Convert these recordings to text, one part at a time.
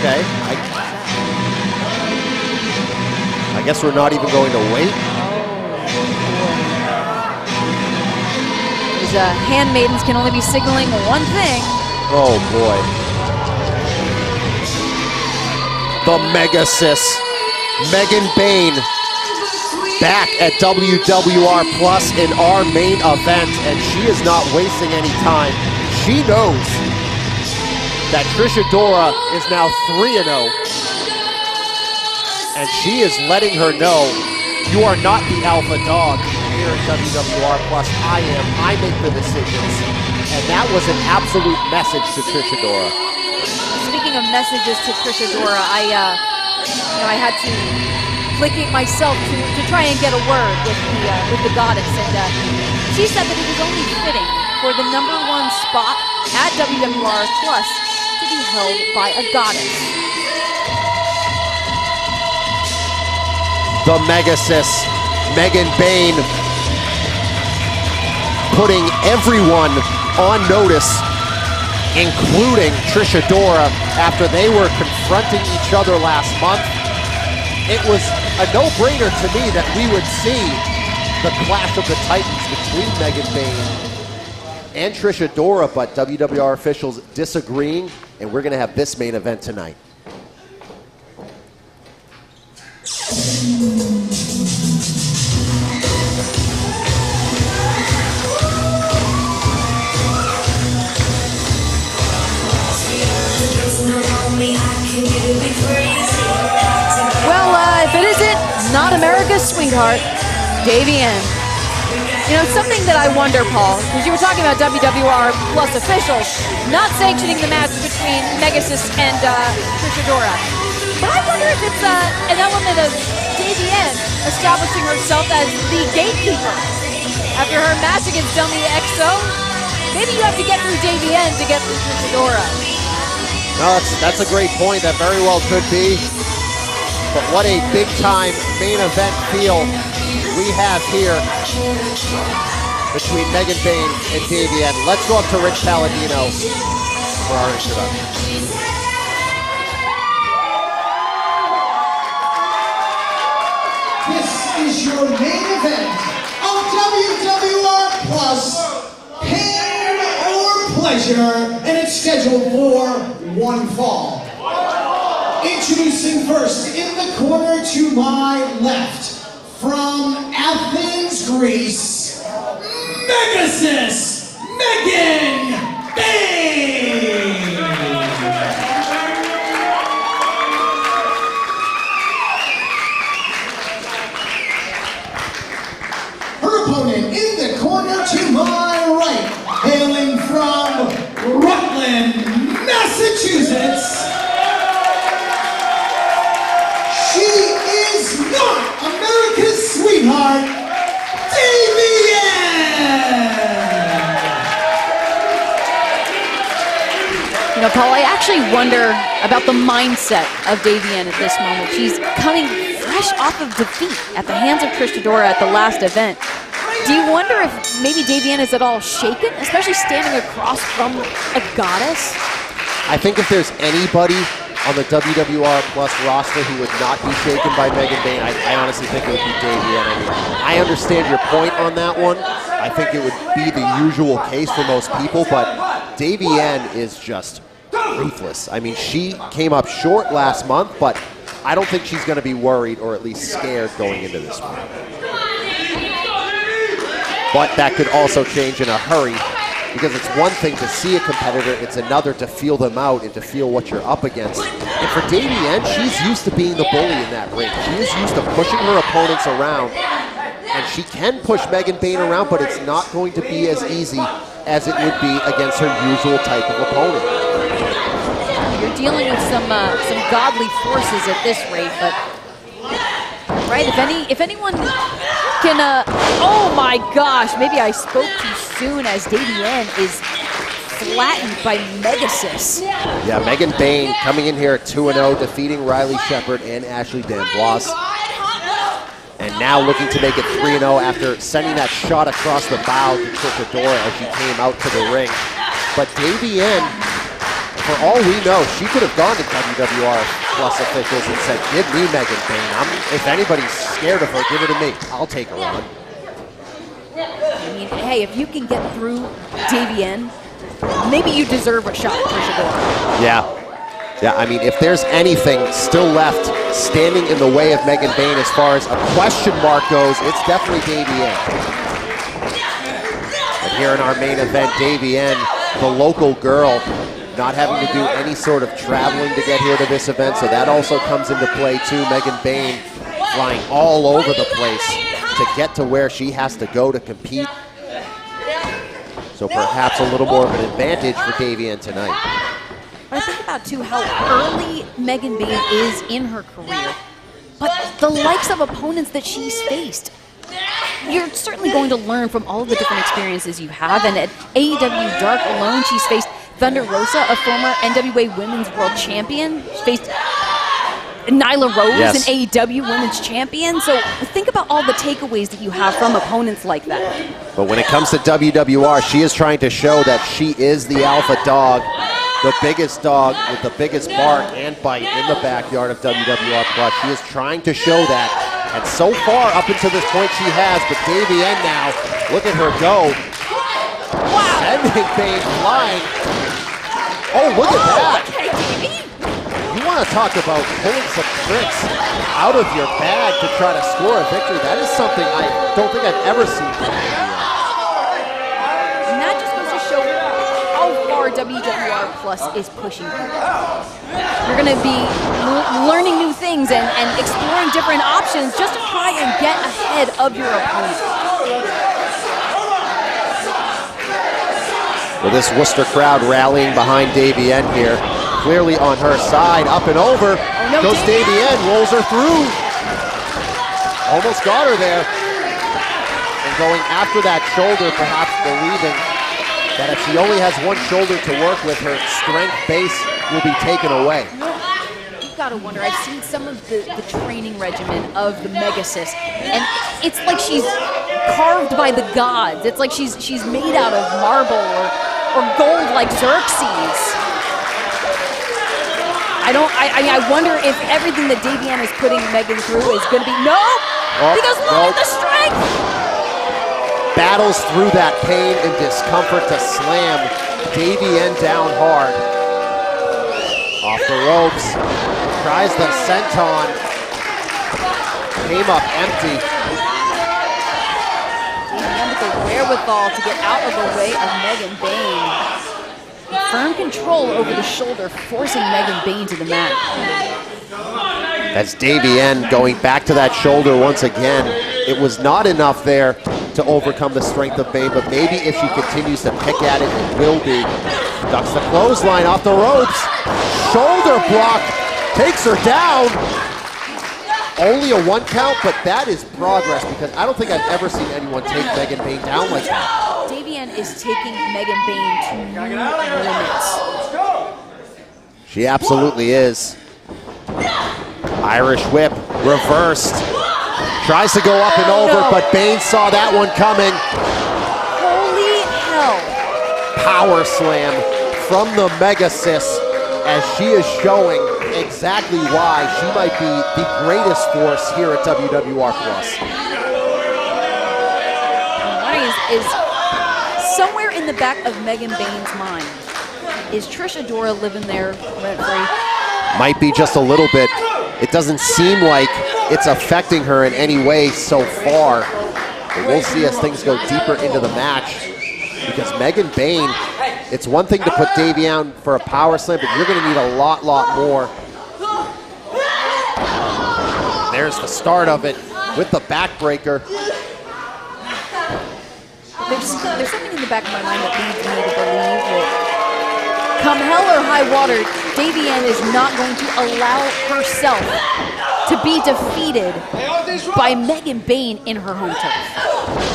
Okay. I guess we're not even going to wait. These handmaidens can only be signaling one thing. Oh boy. The Mega Sis, Megan Bayne, back at WWR Plus in our main event, and she is not wasting any time. She knows that Trish Adora is now 3-0, and she is letting her know, you are not the alpha dog here at WWR Plus. I am. I make the decisions, and that was an absolute message to Trish Adora. Speaking of messages to Trish Adora, I had to placate myself to try and get a word with the goddess, and she said that it was only fitting for the #1 spot at WWR Plus to be held by a goddess. The Mega Sis, Megan Bayne, putting everyone on notice, including Trish Adora, after they were confronting each other last month. It was a no-brainer to me that we would see the clash of the titans between Megan Bayne and Trish Adora, but WWR officials disagreeing, and we're going to have this main event tonight. Well, if it isn't not America's sweetheart, Davienne. You know, something that I wonder, Paul, because you were talking about WWR Plus officials not sanctioning the match between Megasis and Trish Adora. But I wonder if it's an element of Davienne establishing herself as the gatekeeper. After her match against Dummy XO, maybe you have to get through Davienne to get through Trish Adora. No, that's a great point. That very well could be. But what a big-time main event feel we have here between Megan Bayne and Davienne. Let's go up to Rich Palladino for our introduction. This is your main event of WWR Plus, Pain or Pleasure, and it's scheduled for one fall. Introducing first, in the corner to my left, from Athens, Greece, Megasis, Megan Bayne! Her opponent in the corner to my right, hailing from Rutland, Massachusetts, she is not America's sweetheart, Davienne! You know, Paul, I actually wonder about the mindset of Davienne at this moment. She's coming fresh off of defeat at the hands of Trish Adora at the last event. Do you wonder if maybe Davienne is at all shaken, especially standing across from a goddess? I think if there's anybody on the WWR Plus roster who would not be shaken by Megan Bayne, I honestly think it would be Davienne. I mean, I understand your point on that one. I think it would be the usual case for most people, but Davienne is just ruthless. I mean, she came up short last month, but I don't think she's going to be worried or at least scared going into this one. But that could also change in a hurry, because it's one thing to see a competitor, it's another to feel them out and to feel what you're up against. And for Davienne, she's used to being the bully in that ring. She is used to pushing her opponents around, and she can push Megan Bayne around, but it's not going to be as easy as it would be against her usual type of opponent. You're dealing with some godly forces at this rate, but right, if anyone can, oh my gosh, maybe I spoke too soon, as Davienne is flattened by Megasis. Yeah, Megan Bayne coming in here at 2-0, defeating Riley Shepard and Ashley D'Amboise. And now looking to make it 3-0 after sending that shot across the bow to Trish Adora as she came out to the ring. But Davienne, if for all we know, she could have gone to WWR Plus officials and said, give me Megan Bayne. If anybody's scared of her, give her to me. I'll take her on. I mean, hey, if you can get through Davienne, maybe you deserve a shot at Trish Adora. Yeah. Yeah, I mean, if there's anything still left standing in the way of Megan Bayne as far as a question mark goes, it's definitely Davienne. But here in our main event, Davienne, the local girl, not having to do any sort of traveling to get here to this event, so that also comes into play too. Megan Bayne flying all over the place to get to where she has to go to compete. So perhaps a little more of an advantage for Davienne tonight. I think about, too, how early Megan Bayne is in her career, but the likes of opponents that she's faced. You're certainly going to learn from all of the different experiences you have, and at AEW Dark alone, she's faced Thunder Rosa, a former NWA Women's World Champion. She faced Nyla Rose, yes, an AEW Women's Champion. So think about all the takeaways that you have from opponents like that. But when it comes to WWR, she is trying to show that she is the alpha dog, the biggest dog with the biggest bark and bite in the backyard of WWR Plus. She is trying to show that. And so far, up until this point, she has. But Davienne now, look at her go. Wow. Sending Bayne flying. Oh, look at that. Okay, Davey. You want to talk about pulling some tricks out of your bag to try to score a victory. That is something I don't think I've ever seen from Davienne. And that just goes to show how far WWR Plus is pushing people. You're going to be learning new things and exploring different options just to try and get ahead of your opponent. Well, this Worcester crowd rallying behind Davienne here. Clearly on her side, up and over. Oh, no, goes Davienne, rolls her through. Almost got her there. And going after that shoulder, perhaps believing that if she only has one shoulder to work with, her strength base will be taken away. You've got to wonder, I've seen some of the training regimen of the Megasis, and it's like she's carved by the gods. It's like she's made out of marble or gold like Xerxes. I wonder if everything that Davienne is putting Megan through is going to be, because look at the strength! Battles through that pain and discomfort to slam Davienne down hard. Off the ropes, tries the senton, came up empty. Davienne with the wherewithal to get out of the way of Megan Bayne. Firm control over the shoulder, forcing Megan Bayne to the mat. As Davienne going back to that shoulder once again. It was not enough there to overcome the strength of Bayne, but maybe if she continues to pick at it, it will be. Ducks the clothesline off the ropes. Shoulder block, takes her down. Only a 1 count, but that is progress because I don't think I've ever seen anyone take Megan Bayne down like that. Davienne is taking Megan Bayne to new limits. She absolutely is. Irish whip, reversed. Tries to go up and over, but Bayne saw that one coming. Holy hell. Power slam from the Megasis as she is showing exactly why she might be the greatest force here at WWR Plus. Is somewhere in the back of Megan Bayne's mind, is Trish Adora living there rent-free? Might be just a little bit. It doesn't seem like it's affecting her in any way so far. But we'll see as things go deeper into the match. Because Megan Bayne, it's one thing to put Davienne for a power slam, but you're going to need a lot more. There's the start of it with the backbreaker. There's something in the back of my mind that leads me to believe that come hell or high water, Davienne is not going to allow herself to be defeated by Megan Bayne in her home turf.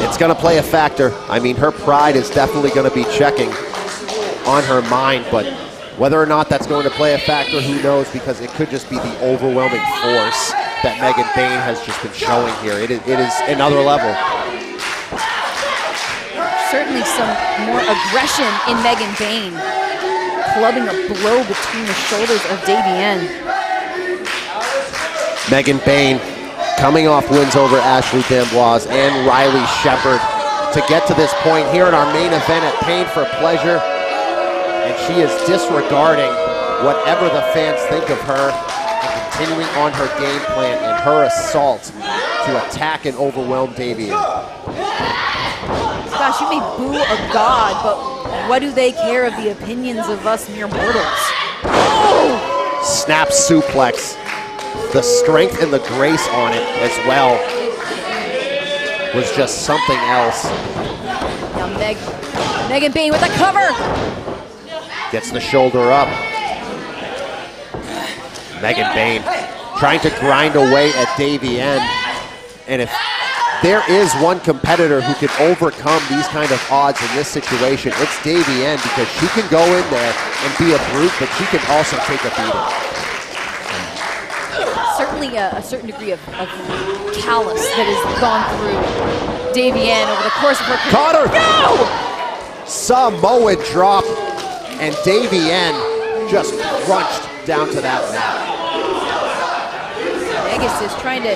It's going to play a factor. I mean, her pride is definitely going to be checking on her mind, but whether or not that's going to play a factor, who knows, because it could just be the overwhelming force that Megan Bayne has just been showing here. It is another level. Certainly some more aggression in Megan Bayne. clubbing a blow between the shoulders of Davienne. Megan Bayne coming off wins over Ashley D'Amboise and Riley Shepard to get to this point here in our main event at Pain for Pleasure. And she is disregarding whatever the fans think of her and continuing on her game plan and her assault to attack and overwhelm Davienne. Gosh, you may boo a god, but what do they care of the opinions of us mere mortals? Oh! Snap suplex. The strength and the grace on it as well was just something else. Now Megan Bayne with the cover. Gets the shoulder up. Megan Bayne trying to grind away at Davienne. And if there is one competitor who can overcome these kind of odds in this situation, it's Davienne, because she can go in there and be a brute, but she can also take a beating. Certainly a certain degree of callous that has gone through Davienne over the course of her career. Caught her! No! Samoan drop, and Davienne just crunched down to that mat. Vegas is trying to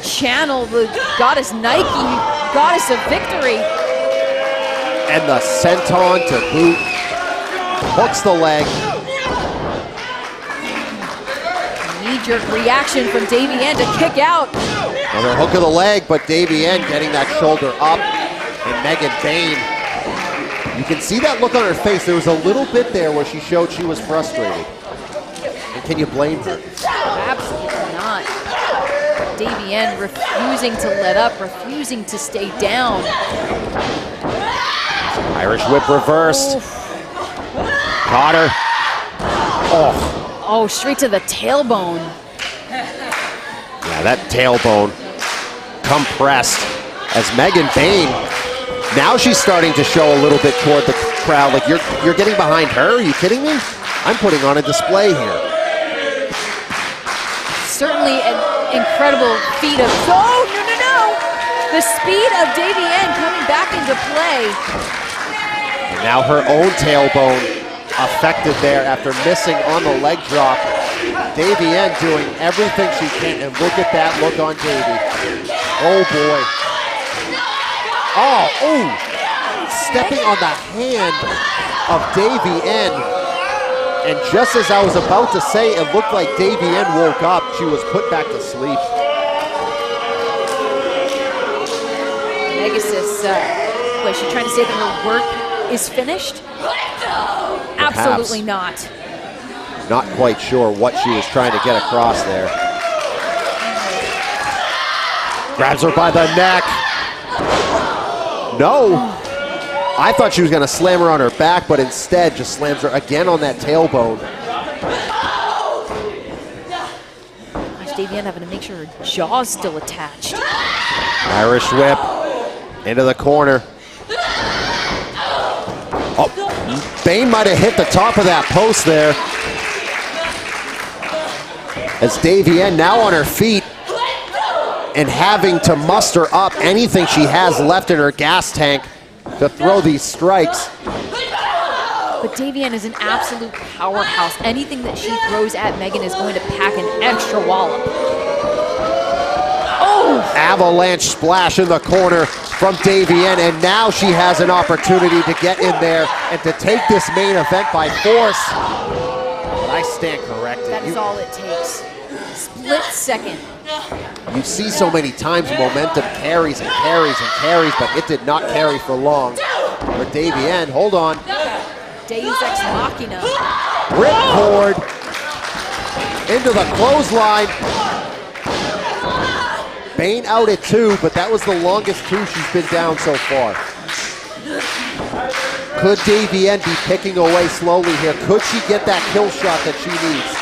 channel the goddess Nike, goddess of victory. And the senton to boot. Hooks the leg. Knee-jerk reaction from Davienne to kick out. Another hook of the leg, but Davienne getting that shoulder up. And Megan Bayne, you can see that look on her face. There was a little bit there where she showed she was frustrated. And can you blame her? Absolutely not. Davienne refusing to let up, refusing to stay down. Irish whip reversed. Caught her. Oh, straight to the tailbone. Yeah, that tailbone compressed as Megan Bayne, now she's starting to show a little bit toward the crowd. Like, you're getting behind her? Are you kidding me? I'm putting on a display here. Certainly an incredible feat of, oh, no. The speed of Davienne coming back into play. And now her own tailbone affected there after missing on the leg drop. Davienne doing everything she can, and look at that look on Davy. Oh boy. Oh, stepping on the hand of Davienne. And just as I was about to say, it looked like Davienne woke up. She was put back to sleep. Megasis, was she trying to say that her work is finished? Absolutely not. Not quite sure what she was trying to get across there. Grabs her by the neck. No. I thought she was going to slam her on her back, but instead just slams her again on that tailbone. Gosh, Davienne having to make sure her jaw's still attached. Irish whip into the corner. Oh, Bayne might have hit the top of that post there. As Davienne now on her feet and having to muster up anything she has left in her gas tank to throw these strikes. But Davienne is an absolute powerhouse. Anything that she throws at Megan is going to pack an extra wallop. Oh! Avalanche splash in the corner from Davienne, and now she has an opportunity to get in there and to take this main event by force. But I stand corrected. That is all it takes. Split second. You see so many times momentum carries and carries and carries, but it did not carry for long. For Davienne, hold on. Deus Ex Machina. Ripcord into the clothesline. Bayne out at 2, but that was the longest 2 she's been down so far. Could Davienne be picking away slowly here? Could she get that kill shot that she needs?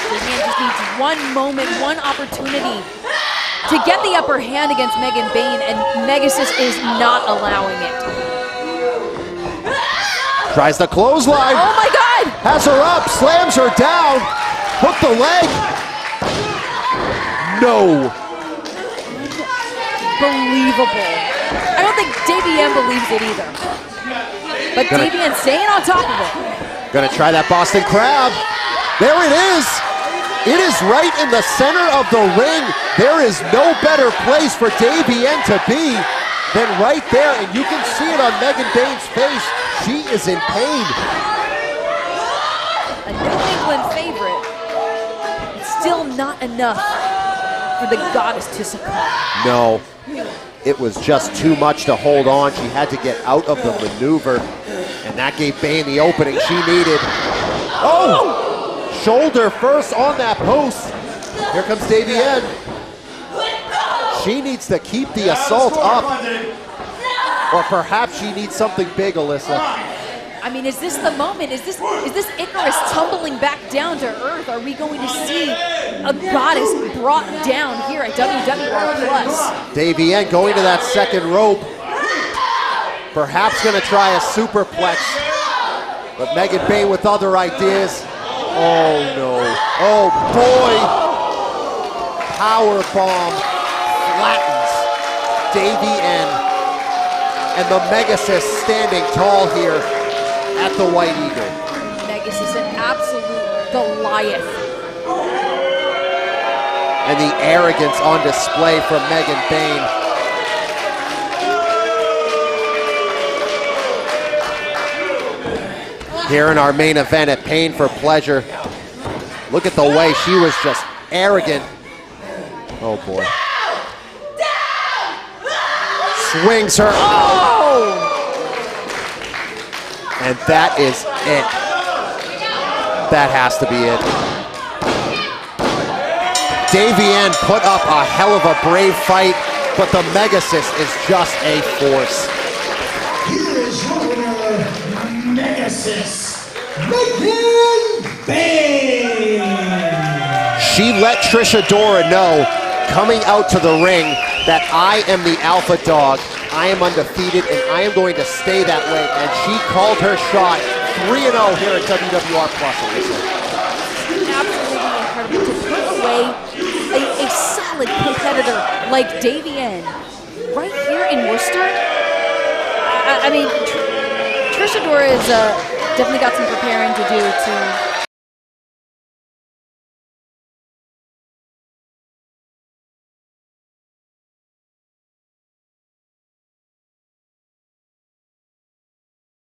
Davienne just needs one moment, one opportunity to get the upper hand against Megan Bayne, and Megasis is not allowing it. Tries the clothesline. Oh my God! Has her up, slams her down. Hook the leg. No. Unbelievable. I don't think Davienne believes it either. But Davienne staying on top of it. Gonna try that Boston Crab. There it is. It is right in the center of the ring. There is no better place for Davienne to be than right there, and you can see it on Megan Bayne's face. She is in pain. A New England favorite. It's still not enough for the goddess to succumb. No, it was just too much to hold on. She had to get out of the maneuver, and that gave Bayne the opening she needed. Oh! Shoulder first on that post. Here comes Davienne. She needs to keep the assault up. Or perhaps she needs something big, Alyssa. I mean, is this the moment? Is this Icarus tumbling back down to earth? Are we going to see a goddess brought down here at WWR Plus? Davienne going to that second rope. Perhaps gonna try a superplex. But Megan Bayne with other ideas. Oh no, oh boy. Power bomb flattens Davienne. And the Megasis standing tall here at the White Eagle. Megasis, an absolute Goliath. And the arrogance on display from Megan Bayne. Here in our main event at Pain for Pleasure. Look at the way she was just arrogant. Oh boy. Swings her. Oh! And that is it. That has to be it. Davienne put up a hell of a brave fight, but the Megasis is just a force. Here is your winner, Megasis, Megan Bayne. She let Trish Adora know, coming out to the ring, that I am the alpha dog, I am undefeated, and I am going to stay that way. And she called her shot 3-0 here at WWR Plus. Absolutely incredible to put away a solid competitor like Davienne right here in Worcester. I mean, Trish Adora is definitely got some preparing to do to